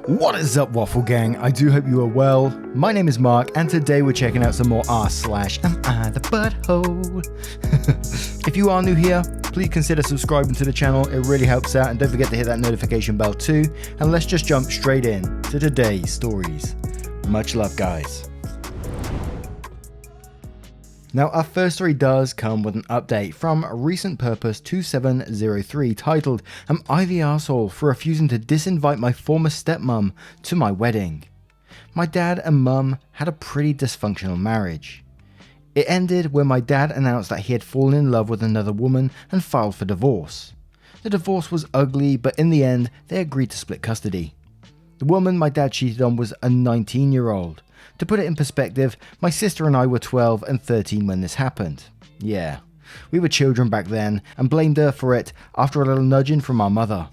What is up, Waffle Gang? I do hope you are well. My name is Mark, and today we're checking out some more r/AmITheButthole. If you are new here, please consider subscribing to the channel. It really helps out, and don't forget to hit that notification bell too. And let's just jump straight in to today's stories. Much love, guys. Now, our first story does come with an update from Recent Purpose 2703 titled, "Am I the arsehole for refusing to disinvite my former stepmom to my wedding? My dad and mum had a pretty dysfunctional marriage. It ended when my dad announced that he had fallen in love with another woman and filed for divorce. The divorce was ugly, but in the end, they agreed to split custody. The woman my dad cheated on was a 19-year-old. To put it in perspective, my sister and I were 12 and 13 when this happened. Yeah, we were children back then and blamed her for it after a little nudging from our mother.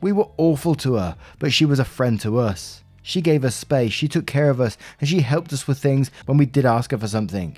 We were awful to her, but she was a friend to us. She gave us space, she took care of us, and she helped us with things when we did ask her for something.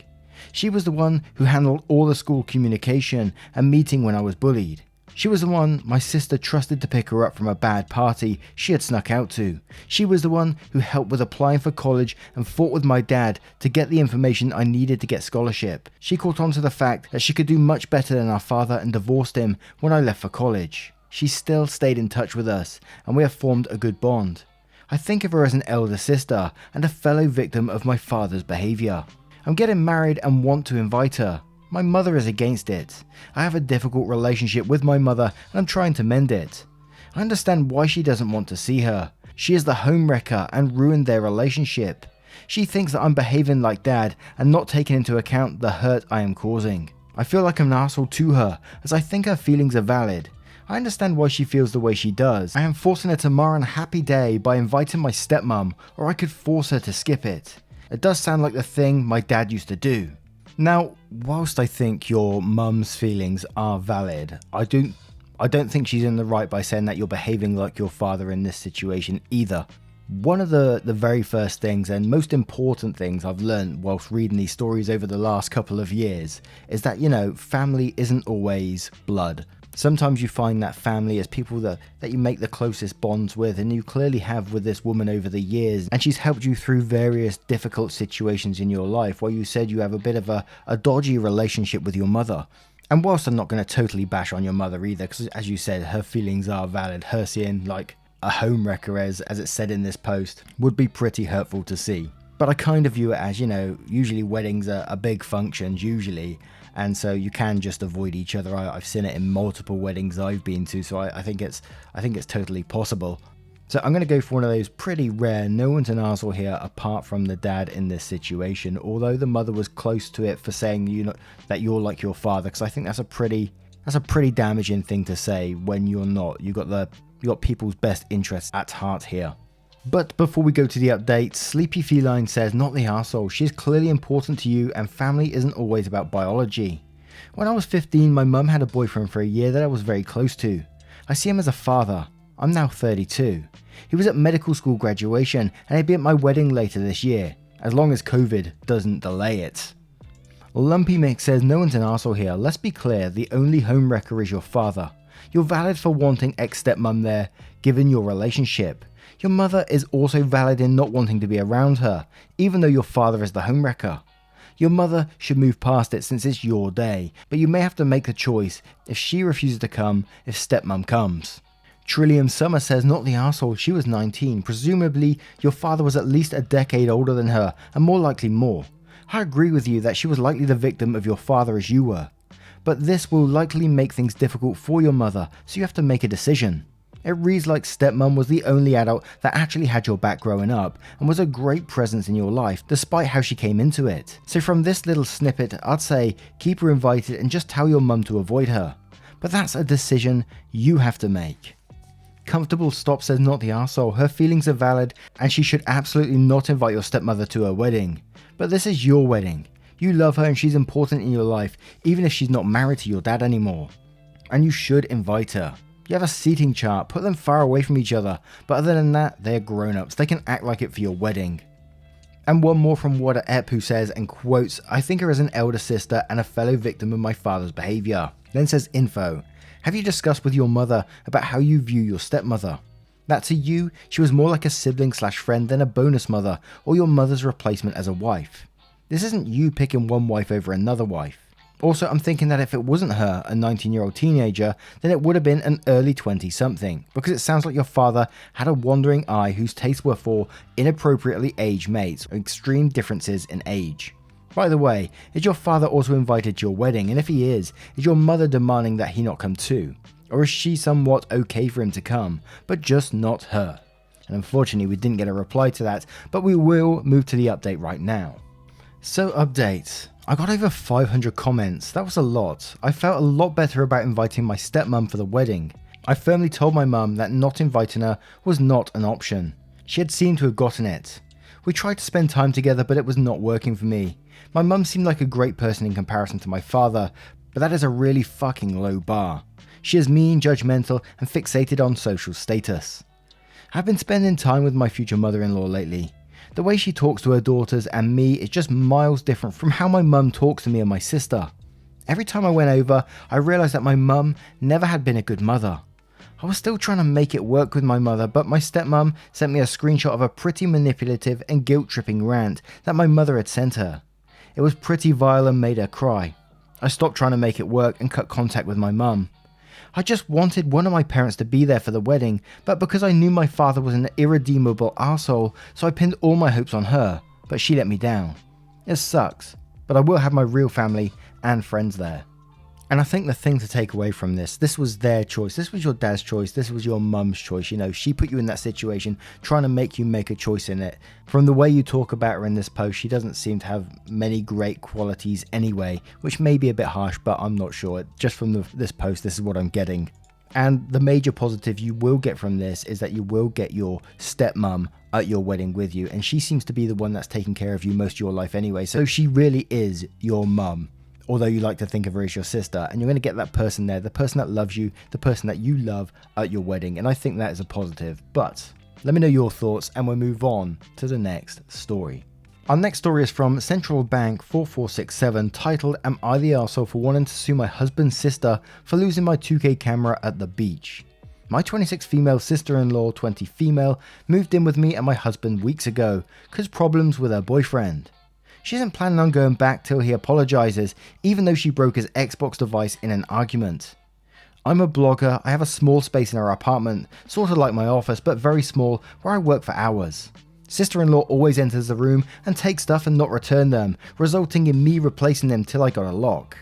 She was the one who handled all the school communication and meeting when I was bullied. She was the one my sister trusted to pick her up from a bad party she had snuck out to. She was the one who helped with applying for college and fought with my dad to get the information I needed to get scholarship. She caught on to the fact that she could do much better than our father and divorced him when I left for college. She still stayed in touch with us, and we have formed a good bond. I think of her as an elder sister and a fellow victim of my father's behaviour. I'm getting married and want to invite her. My mother is against it. I have a difficult relationship with my mother and I'm trying to mend it. I understand why she doesn't want to see her. She is the homewrecker and ruined their relationship. She thinks that I'm behaving like dad and not taking into account the hurt I am causing. I feel like I'm an asshole to her, as I think her feelings are valid. I understand why she feels the way she does. I am forcing her to mar a happy day by inviting my stepmom, or I could force her to skip it. It does sound like the thing my dad used to do. Now, whilst I think your mum's feelings are valid, I don't think she's in the right by saying that you're behaving like your father in this situation either. One of the very first things and most important things I've learned whilst reading these stories over the last couple of years is that, family isn't always blood. Sometimes you find that family is people that you make the closest bonds with, and you clearly have with this woman over the years, and she's helped you through various difficult situations in your life where you said you have a bit of a dodgy relationship with your mother. And whilst I'm not going to totally bash on your mother either, because as you said, her feelings are valid, her seeing like a homewrecker as it's said in this post would be pretty hurtful to see. But I kind of view it as, usually weddings are big functions usually, and so you can just avoid each other. I've seen it in multiple weddings I've been to, so I think it's totally possible. So I'm going to go for one of those pretty rare, no one's an arsehole here apart from the dad in this situation, although the mother was close to it for saying that you're like your father, because I think that's a pretty damaging thing to say when you're not. You got people's best interests at heart here. But before we go to the update, Sleepy Feline says, "Not the arsehole. She is clearly important to you, and family isn't always about biology. When I was 15, my mum had a boyfriend for a year that I was very close to. I see him as a father. I'm now 32. He was at medical school graduation, and he'll be at my wedding later this year, as long as COVID doesn't delay it." Lumpy Mix says, "No one's an arsehole here. Let's be clear, the only homewrecker is your father. You're valid for wanting ex-stepmum there, given your relationship. Your mother is also valid in not wanting to be around her, even though your father is the homewrecker. Your mother should move past it since it's your day, but you may have to make the choice if she refuses to come, if stepmum comes." Trillium Summer says, "Not the arsehole. She was 19. Presumably, your father was at least a decade older than her, and more likely more. I agree with you that she was likely the victim of your father as you were. But this will likely make things difficult for your mother, so you have to make a decision. It reads like stepmom was the only adult that actually had your back growing up and was a great presence in your life despite how she came into it. So from this little snippet, I'd say keep her invited and just tell your mum to avoid her. But that's a decision you have to make." Comfortable Stop says, "Not the arsehole. Her feelings are valid and she should absolutely not invite your stepmother to her wedding. But this is your wedding. You love her and she's important in your life, even if she's not married to your dad anymore. And you should invite her. You have a seating chart, put them far away from each other, but other than that, they're grown-ups, they can act like it for your wedding." And one more from Wada Ep, who says, and quotes, "I think her as an elder sister and a fellow victim of my father's behaviour." Then says info, "Have you discussed with your mother about how you view your stepmother? That to you, she was more like a sibling/friend than a bonus mother or your mother's replacement as a wife. This isn't you picking one wife over another wife. Also, I'm thinking that if it wasn't her, a 19-year-old teenager, then it would have been an early 20-something, because it sounds like your father had a wandering eye whose tastes were for inappropriately aged mates or extreme differences in age. By the way, is your father also invited to your wedding, and if he is your mother demanding that he not come too? Or is she somewhat okay for him to come, but just not her? And unfortunately we didn't get a reply to that, but we will move to the update right now. So update. I got over 500 comments, that was a lot. I felt a lot better about inviting my stepmom for the wedding. I firmly told my mum that not inviting her was not an option. She had seemed to have gotten it. We tried to spend time together, but it was not working for me. My mum seemed like a great person in comparison to my father, but that is a really fucking low bar. She is mean, judgmental, and fixated on social status. I've been spending time with my future mother-in-law lately. The way she talks to her daughters and me is just miles different from how my mum talks to me and my sister. Every time I went over, I realised that my mum never had been a good mother. I was still trying to make it work with my mother, but my stepmom sent me a screenshot of a pretty manipulative and guilt-tripping rant that my mother had sent her. It was pretty vile and made her cry. I stopped trying to make it work and cut contact with my mum. I just wanted one of my parents to be there for the wedding, but because I knew my father was an irredeemable arsehole, so I pinned all my hopes on her, but she let me down. It sucks, but I will have my real family and friends there. And I think the thing to take away from this was their choice. This was your dad's choice. This was your mum's choice. You know, she put you in that situation, trying to make you make a choice in it. From the way you talk about her in this post, she doesn't seem to have many great qualities anyway, which may be a bit harsh, but I'm not sure. Just from this post, this is what I'm getting. And the major positive you will get from this is that you will get your stepmom at your wedding with you. And she seems to be the one that's taking care of you most of your life anyway. So she really is your mum. Although you like to think of her as your sister, and you're going to get that person there, the person that loves you, the person that you love at your wedding, and I think that is a positive. But let me know your thoughts and we'll move on to the next story. Our next story is from Central Bank 4467, titled, "Am I the arsehole for wanting to sue my husband's sister for losing my 2K camera at the beach? My 26 female sister-in-law, 20 female, moved in with me and my husband weeks ago, cause problems with her boyfriend. She isn't planning on going back till he apologizes, even though she broke his Xbox device in an argument. I'm a blogger, I have a small space in our apartment, sort of like my office, but very small, where I work for hours. Sister-in-law always enters the room and takes stuff and not return them, resulting in me replacing them till I got a lock.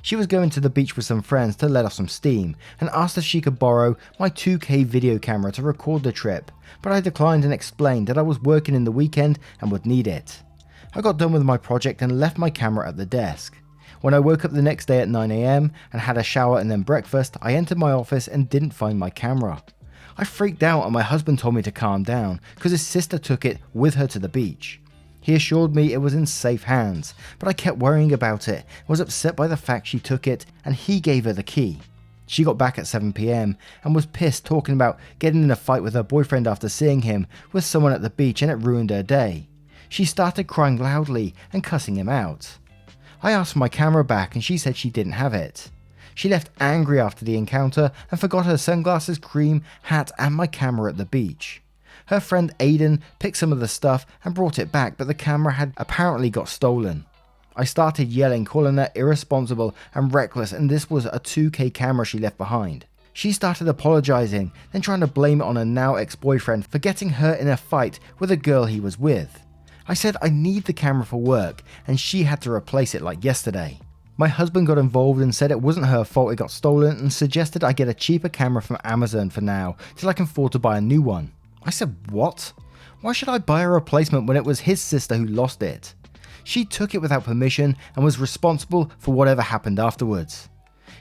She was going to the beach with some friends to let off some steam, and asked if she could borrow my 2K video camera to record the trip, but I declined and explained that I was working in the weekend and would need it. I got done with my project and left my camera at the desk. When I woke up the next day at 9 AM and had a shower and then breakfast, I entered my office and didn't find my camera. I freaked out and my husband told me to calm down because his sister took it with her to the beach. He assured me it was in safe hands, but I kept worrying about it, was upset by the fact she took it and he gave her the key. She got back at 7 PM and was pissed, talking about getting in a fight with her boyfriend after seeing him with someone at the beach and it ruined her day. She started crying loudly and cussing him out. I asked for my camera back and she said she didn't have it. She left angry after the encounter and forgot her sunglasses, cream, hat and my camera at the beach. Her friend Aiden picked some of the stuff and brought it back, but the camera had apparently got stolen. I started yelling, calling her irresponsible and reckless, and this was a 2K camera she left behind. She started apologizing, then trying to blame it on her now ex-boyfriend for getting her in a fight with a girl he was with. I said I need the camera for work and she had to replace it like yesterday. My husband got involved and said it wasn't her fault it got stolen and suggested I get a cheaper camera from Amazon for now till I can afford to buy a new one. I said, what? Why should I buy a replacement when it was his sister who lost it? She took it without permission and was responsible for whatever happened afterwards.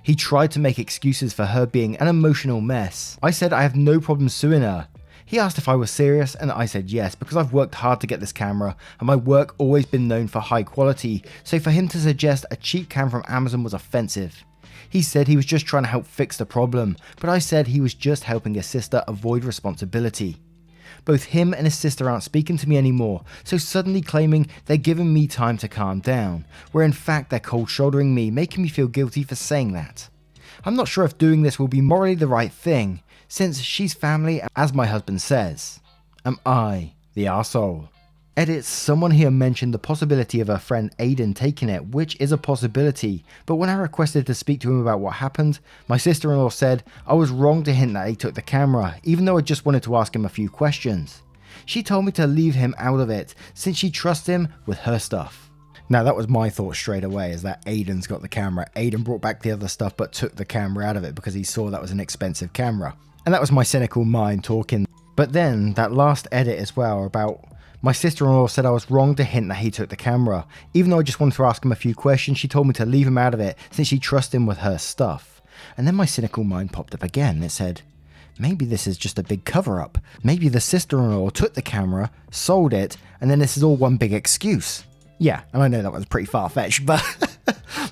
He tried to make excuses for her being an emotional mess. I said I have no problem suing her. He asked if I was serious and I said yes, because I've worked hard to get this camera and my work always been known for high quality, so for him to suggest a cheap camera from Amazon was offensive. He said he was just trying to help fix the problem, but I said he was just helping his sister avoid responsibility. Both him and his sister aren't speaking to me anymore, so suddenly claiming they're giving me time to calm down, where in fact they're cold shouldering me, making me feel guilty for saying that. I'm not sure if doing this will be morally the right thing. since she's family, as my husband says. Am I the arsehole? Edit, someone here mentioned the possibility of her friend Aiden taking it, which is a possibility, but when I requested to speak to him about what happened, my sister-in-law said I was wrong to hint that he took the camera, even though I just wanted to ask him a few questions. She told me to leave him out of it, since she trusts him with her stuff. Now that was my thought straight away, is that Aiden's got the camera. Aiden brought back the other stuff but took the camera out of it because he saw that was an expensive camera. And that was my cynical mind talking. But then, that last edit as well about my sister-in-law said I was wrong to hint that he took the camera. Even though I just wanted to ask him a few questions, she told me to leave him out of it since she trusts him with her stuff. And then my cynical mind popped up again. It said, maybe this is just a big cover-up. Maybe the sister-in-law took the camera, sold it, and then this is all one big excuse. Yeah, and I know that was pretty far-fetched, but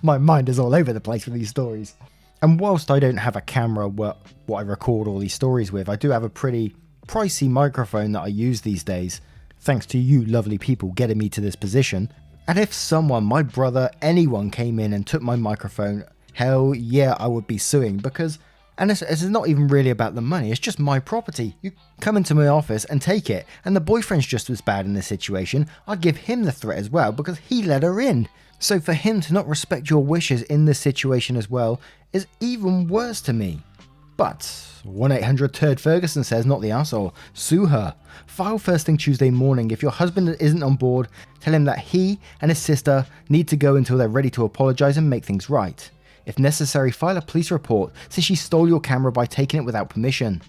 my mind is all over the place with these stories. And whilst I don't have a camera, what I record all these stories with, I do have a pretty pricey microphone that I use these days. Thanks to you lovely people getting me to this position. And if someone, my brother, anyone came in and took my microphone, hell yeah, I would be suing because, and it's not even really about the money, it's just my property. You come into my office and take it, and the boyfriend's just as bad in this situation, I'd give him the threat as well because he let her in. So for him to not respect your wishes in this situation as well is even worse to me. But 1-800-TURD-FERGUSON says, not the arsehole, sue her. File first thing Tuesday morning. If your husband isn't on board, tell him that he and his sister need to go until they're ready to apologise and make things right. If necessary, file a police report since she stole your camera by taking it without permission.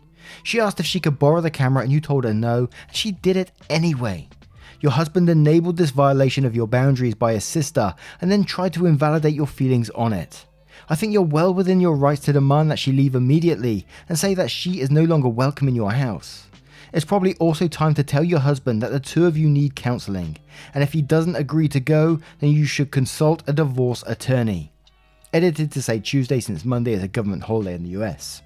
She asked if she could borrow the camera and you told her no, and she did it anyway. Your husband enabled this violation of your boundaries by his sister and then tried to invalidate your feelings on it. I think you're well within your rights to demand that she leave immediately and say that she is no longer welcome in your house. It's probably also time to tell your husband that the two of you need counselling, and if he doesn't agree to go, then you should consult a divorce attorney. Edited to say Tuesday since Monday is a government holiday in the US.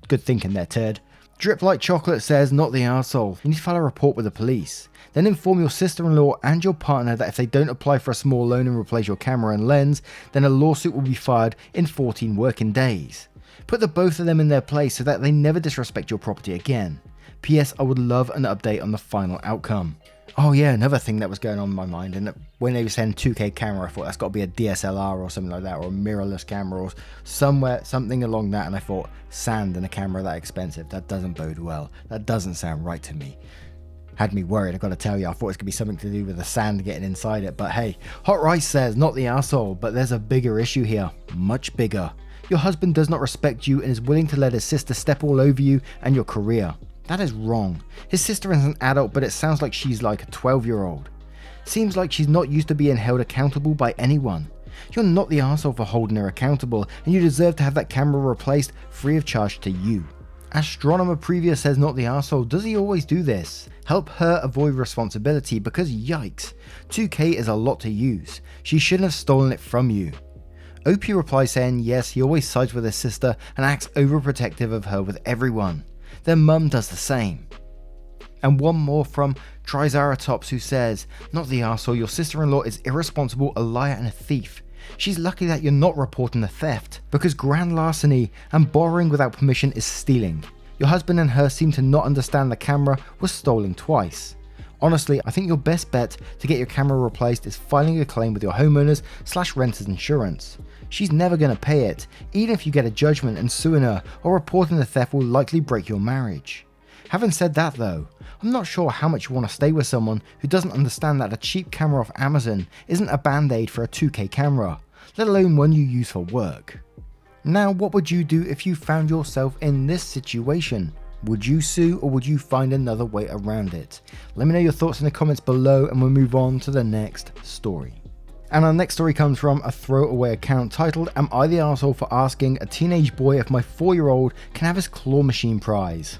Good thinking there, Turd. Drip Like Chocolate says, not the arsehole. You need to file a report with the police. Then inform your sister-in-law and your partner that if they don't apply for a small loan and replace your camera and lens, then a lawsuit will be filed in 14 working days. Put the both of them in their place so that they never disrespect your property again. P.S. I would love an update on the final outcome. Oh yeah, another thing that was going on in my mind, and when they were saying 2K camera, I thought that's got to be a DSLR or something like that, or a mirrorless camera, or something along that, and I thought, sand and a camera that expensive, that doesn't bode well. That doesn't sound right to me. Had me worried, I've got to tell you. I thought it was going to be something to do with the sand getting inside it, but hey. Hot Rice says, not the arsehole, but there's a bigger issue here. Much bigger. Your husband does not respect you and is willing to let his sister step all over you and your career. That is wrong. His sister is an adult, but it sounds like she's like a 12-year-old. Seems like she's not used to being held accountable by anyone. You're not the arsehole for holding her accountable, and you deserve to have that camera replaced free of charge to you. Astronomer Previous says, not the arsehole. Does he always do this? Help her avoid responsibility because yikes, 2K is a lot to use. She shouldn't have stolen it from you. OP replies saying, yes, he always sides with his sister and acts overprotective of her with everyone. Their mum does the same. And one more from Trizaratops who says, not the arsehole, your sister-in-law is irresponsible, a liar and a thief. She's lucky that you're not reporting the theft, because grand larceny and borrowing without permission is stealing. Your husband and her seem to not understand the camera was stolen twice. Honestly, I think your best bet to get your camera replaced is filing a claim with your homeowners/renters insurance. She's never going to pay it, even if you get a judgment, and suing her or reporting the theft will likely break your marriage. Having said that though, I'm not sure how much you want to stay with someone who doesn't understand that a cheap camera off Amazon isn't a band-aid for a 2K camera, let alone one you use for work. Now, what would you do if you found yourself in this situation? Would you sue or would you find another way around it? Let me know your thoughts in the comments below and we'll move on to the next story. And our next story comes from a throwaway account titled, Am I the arsehole for asking a teenage boy if my 4-year-old can have his claw machine prize?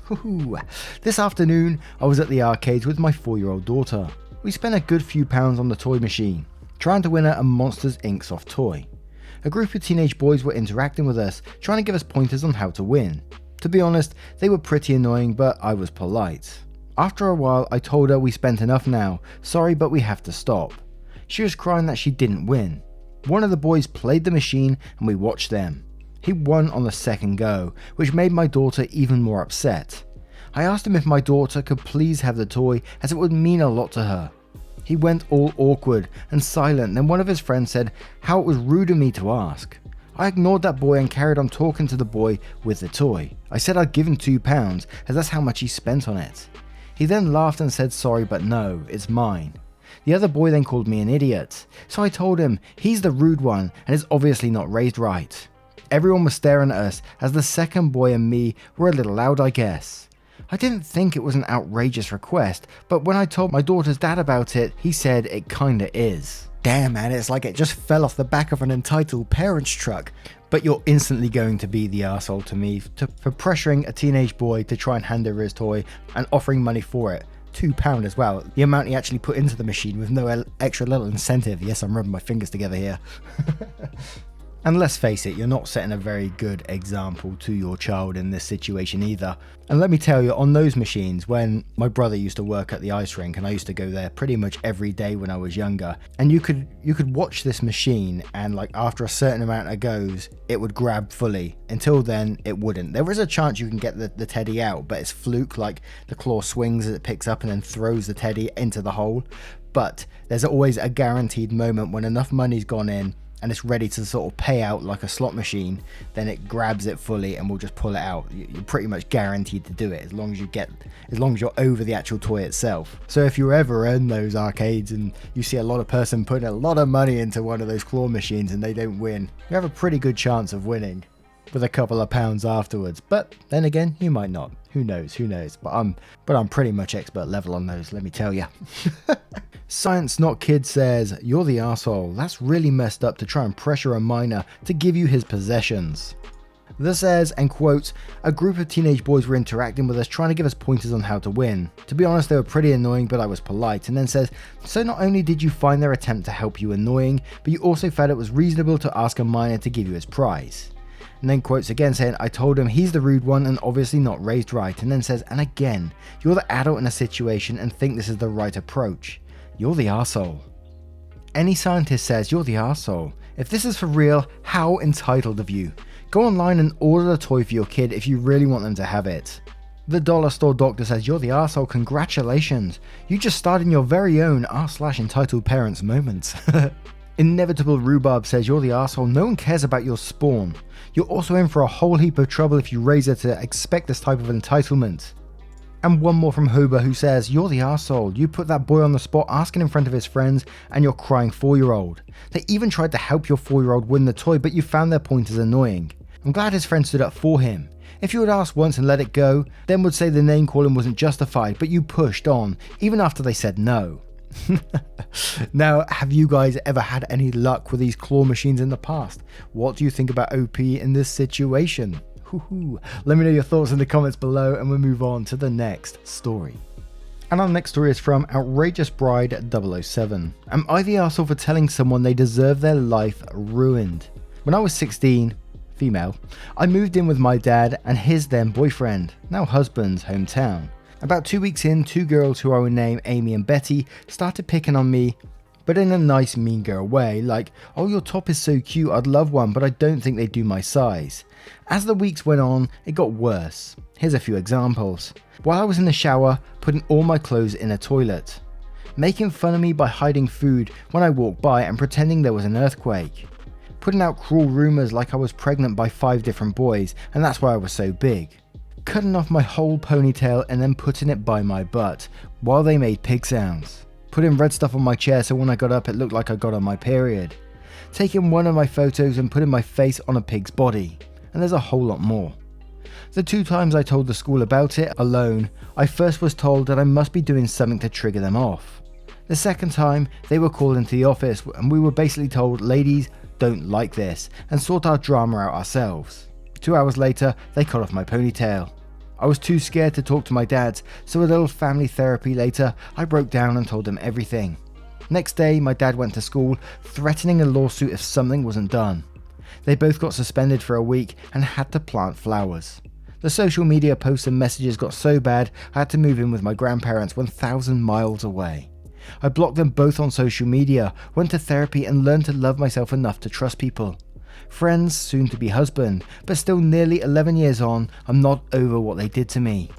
This afternoon, I was at the arcades with my 4-year-old daughter. We spent a good few pounds on the toy machine, trying to win her a Monsters Inc. soft toy. A group of teenage boys were interacting with us, trying to give us pointers on how to win. To be honest, they were pretty annoying, but I was polite. After a while, I told her we spent enough now, sorry but we have to stop. She was crying that she didn't win. One of the boys played the machine and we watched them. He won on the second go, which made my daughter even more upset. I asked him if my daughter could please have the toy as it would mean a lot to her. He went all awkward and silent, then one of his friends said how it was rude of me to ask. I ignored that boy and carried on talking to the boy with the toy. I said I'd give him £2 as that's how much he spent on it. He then laughed and said sorry, but no, it's mine. The other boy then called me an idiot, so I told him he's the rude one and is obviously not raised right. Everyone was staring at us as the second boy and me were a little loud, I guess. I didn't think it was an outrageous request, but when I told my daughter's dad about it, he said it kinda is. Damn man, it's like it just fell off the back of an entitled parent's truck. But you're instantly going to be the arsehole to me for pressuring a teenage boy to try and hand over his toy and offering money for it. £2 as well, the amount he actually put into the machine with no extra little incentive. Yes, I'm rubbing my fingers together here. And let's face it, you're not setting a very good example to your child in this situation either. And let me tell you, on those machines, when my brother used to work at the ice rink and I used to go there pretty much every day when I was younger, and you could watch this machine and like after a certain amount of goes, it would grab fully. Until then, it wouldn't. There is a chance you can get the teddy out, but it's fluke, like the claw swings as it picks up and then throws the teddy into the hole. But there's always a guaranteed moment when enough money's gone in and it's ready to sort of pay out like a slot machine, then it grabs it fully and will just pull it out. You're pretty much guaranteed to do it as long as you're over the actual toy itself. So if you're ever in those arcades and you see a lot of person putting a lot of money into one of those claw machines and they don't win, you have a pretty good chance of winning with a couple of pounds afterwards. But then again, you might not. Who knows? But I'm pretty much expert level on those, let me tell you. Science Not Kid says, you're the arsehole. That's really messed up to try and pressure a minor to give you his possessions. This says, and quotes, a group of teenage boys were interacting with us trying to give us pointers on how to win. To be honest, they were pretty annoying, but I was polite. And then says, so not only did you find their attempt to help you annoying, but you also felt it was reasonable to ask a minor to give you his prize. And then quotes again saying, I told him he's the rude one and obviously not raised right. And then says, and again, you're the adult in a situation and think this is the right approach. You're the arsehole. Any scientist says you're the arsehole. If this is for real, how entitled of you. Go online and order a toy for your kid if you really want them to have it. The Dollar Store Doctor says you're the arsehole, congratulations. You just started in your very own r/entitled parents moment. Inevitable Rhubarb says you're the arsehole, no one cares about your spawn. You're also in for a whole heap of trouble if you raise her to expect this type of entitlement. And one more from Hober who says, you're the arsehole, you put that boy on the spot asking in front of his friends and your crying 4-year-old. They even tried to help your 4-year-old win the toy, but you found their pointers annoying. I'm glad his friend stood up for him. If you had asked once and let it go, then would say the name calling wasn't justified, but you pushed on, even after they said no. Now, have you guys ever had any luck with these claw machines in the past? What do you think about OP in this situation? Let me know your thoughts in the comments below and we'll move on to the next story. And our next story is from Outrageous Bride 007. Am I the arsehole for telling someone they deserve their life ruined? When I was 16, female, I moved in with my dad and his then boyfriend, now husband's hometown. About 2 weeks in, 2 girls who I will name Amy and Betty started picking on me, but in a nice mean girl way, like, oh your top is so cute, I'd love one, but I don't think they do my size. As the weeks went on, it got worse. Here's a few examples. While I was in the shower, putting all my clothes in a toilet. Making fun of me by hiding food when I walked by and pretending there was an earthquake. Putting out cruel rumours like I was pregnant by 5 different boys and that's why I was so big. Cutting off my whole ponytail and then putting it by my butt while they made pig sounds. Putting red stuff on my chair so when I got up it looked like I got on my period. Taking one of my photos and putting my face on a pig's body. And there's a whole lot more. The 2 times I told the school about it alone, I first was told that I must be doing something to trigger them off. The second time, they were called into the office and we were basically told, ladies, don't like this, and sort our drama out ourselves. 2 hours later, they cut off my ponytail. I was too scared to talk to my dad, so a little family therapy later, I broke down and told them everything. Next day, my dad went to school, threatening a lawsuit if something wasn't done. They both got suspended for a week and had to plant flowers. The social media posts and messages got so bad, I had to move in with my grandparents 1,000 miles away. I blocked them both on social media, went to therapy and learned to love myself enough to trust people. friends, soon to be husband, but still nearly 11 years on, I'm not over what they did to me.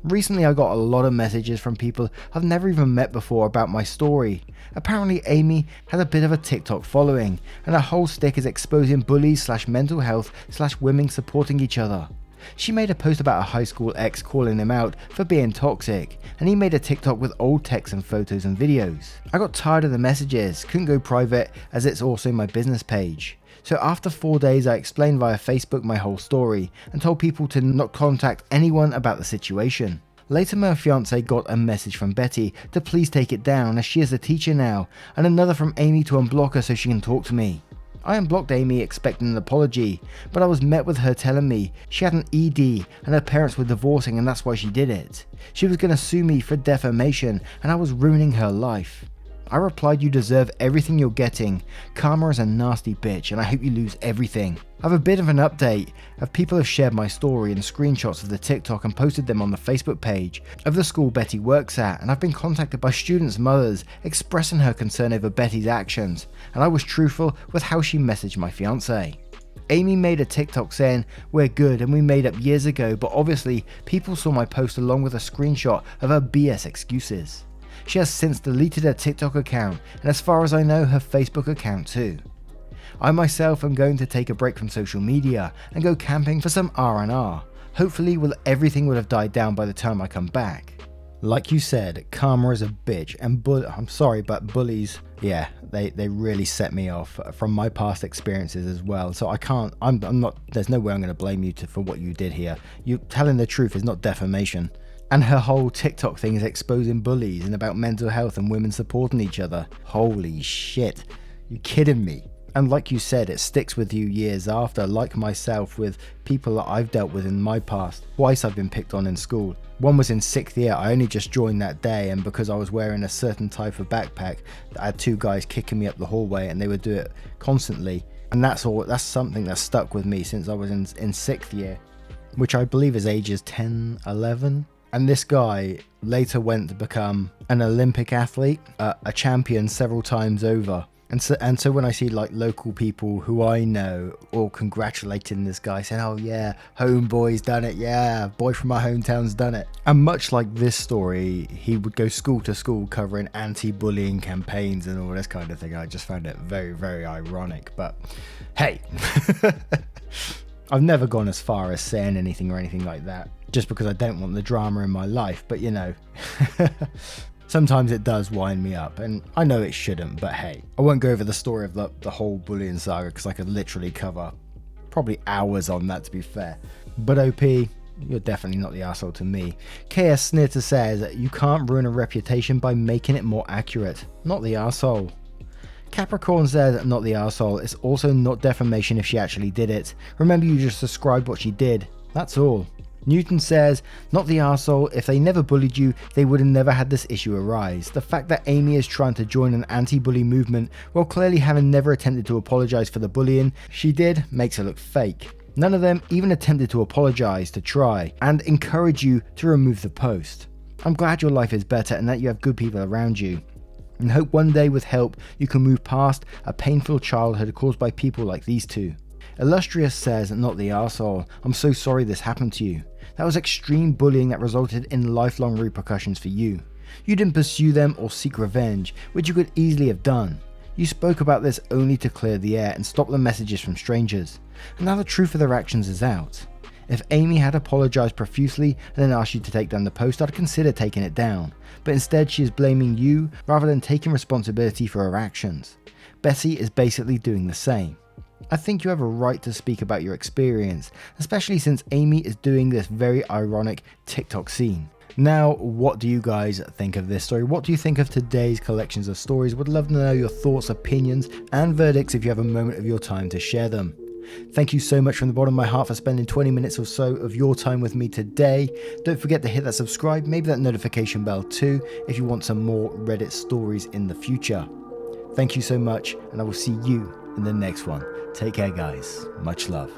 Recently I got a lot of messages from people I've never even met before about my story. Apparently Amy has a bit of a TikTok following, and her whole stick is exposing bullies / mental health / women supporting each other. She made a post about a high school ex calling him out for being toxic, and he made a TikTok with old texts and photos and videos. I got tired of the messages, couldn't go private as it's also my business page. So after 4 days I explained via Facebook my whole story and told people to not contact anyone about the situation. Later my fiance got a message from Betty to please take it down as she is a teacher now, and another from Amy to unblock her so she can talk to me. I unblocked Amy expecting an apology, but I was met with her telling me she had an ED and her parents were divorcing and that's why she did it. She was going to sue me for defamation and I was ruining her life. I replied, you deserve everything you're getting. Karma is a nasty bitch and I hope you lose everything. I have a bit of an update of people have shared my story and screenshots of the TikTok and posted them on the Facebook page of the school Betty works at, and I've been contacted by students' mothers expressing her concern over Betty's actions, and I was truthful with how she messaged my fiance. Amy made a TikTok saying, we're good and we made up years ago, but obviously people saw my post along with a screenshot of her BS excuses. She has since deleted her TikTok account and as far as I know her Facebook account too. I myself am going to take a break from social media and go camping for some R&R. Hopefully everything will have died down by the time I come back. Like you said, karma is a bitch and I'm sorry, but bullies, yeah, they really set me off from my past experiences as well. So I'm not, there's no way I'm going to blame you for what you did here. You telling the truth is not defamation. And her whole TikTok thing is exposing bullies and about mental health and women supporting each other. Holy shit, you kidding me? And like you said, it sticks with you years after, like myself with people that I've dealt with in my past. Twice I've been picked on in school. One was in 6th year, I only just joined that day, and because I was wearing a certain type of backpack, I had 2 guys kicking me up the hallway and they would do it constantly. And that's something that stuck with me since I was in 6th year, which I believe is ages 10, 11. And this guy later went to become an Olympic athlete, a champion several times over. And so when I see like local people who I know all congratulating this guy, saying, oh yeah, homeboy's done it, yeah, boy from my hometown's done it. And much like this story, he would go school to school covering anti-bullying campaigns and all this kind of thing. I just found it very, very ironic, but hey, I've never gone as far as saying anything or anything like that, just because I don't want the drama in my life, but you know. Sometimes it does wind me up, and I know it shouldn't, but hey. I won't go over the story of the whole bullying saga, because I could literally cover probably hours on that, to be fair. But OP, you're definitely not the arsehole to me. KS Snitter says, you can't ruin a reputation by making it more accurate. Not the arsehole. Capricorn says, not the arsehole. It's also not defamation if she actually did it. Remember, you just described what she did. That's all. Newton says, not the arsehole. If they never bullied you, they would have never had this issue arise. The fact that Amy is trying to join an anti-bully movement while clearly having never attempted to apologize for the bullying she did makes her look fake. None of them even attempted to apologize, to try, and encourage you to remove the post. I'm glad your life is better and that you have good people around you, and hope one day with help you can move past a painful childhood caused by people like these two. Illustrious says, not the arsehole. I'm so sorry this happened to you. That was extreme bullying that resulted in lifelong repercussions for you. You didn't pursue them or seek revenge, which you could easily have done. You spoke about this only to clear the air and stop the messages from strangers. And now the truth of their actions is out. If Amy had apologized profusely and then asked you to take down the post, I'd consider taking it down. But instead she is blaming you rather than taking responsibility for her actions. Betty is basically doing the same. I think you have a right to speak about your experience, especially since Amy is doing this very ironic TikTok scene. Now, what do you guys think of this story? What do you think of today's collections of stories? Would love to know your thoughts, opinions, and verdicts if you have a moment of your time to share them. Thank you so much from the bottom of my heart for spending 20 minutes or so of your time with me today. Don't forget to hit that subscribe, maybe that notification bell too, if you want some more Reddit stories in the future. Thank you so much, and I will see you in the next one. Take care, guys. Much love.